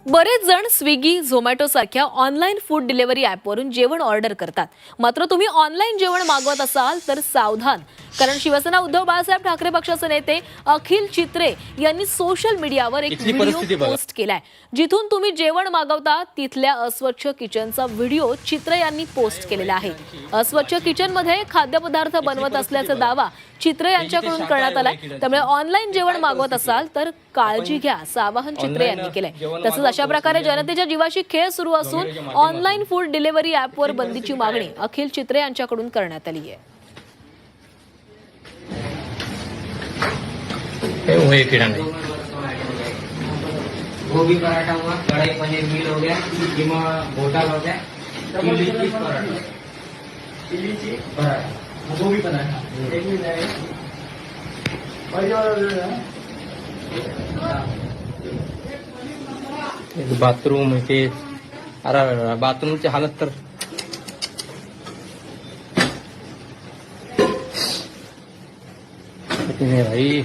बरेच जण स्विगी, झोमॅटो सारख्या ऑनलाईन फूड डिलिव्हरी ॲपवरून जेवण ऑर्डर करतात. मात्र तुम्ही ऑनलाईन जेवण मागवत असाल तर सावधान, कारण शिवसेना उद्धव बाळासाहेब ठाकरे पक्षाचे नेते अखिल चित्रे यांनी सोशल मीडियावर एक व्हिडिओ पोस्ट केलाय, जिथून तुम्ही जेवण मागवता तिथल्या अस्वच्छ किचनचा व्हिडिओ चित्रे यांनी पोस्ट केलेला आहे. अस्वच्छ किचनमध्ये खाद्यपदार्थ बनवत असल्याचा दावा चित्रे यांच्याकडून करण्यात आलाय. त्यामुळे ऑनलाईन जेवण मागवत असाल तर काळजी घ्या असं आवाहन चित्रे यांनी केलंय. तसंच अशा प्रकारे जनतेच्या जीवाशी खेळ सुरू असून ऑनलाईन फूड डिलिव्हरी ॲपवर बंदीची मागणी अखिल चित्रे यांच्याकडून करण्यात आली आहे. गोभी पराठा हुआ, कढ़ाई पनीर मील हो गया, कीमा होटल हो गया, चिल्ली चीज पराठा, चिल्ली चीज पराठा, गोभी पराठा, एक मिनट है, बाथरूम के अरे बाथरूमची हालत तर भाई.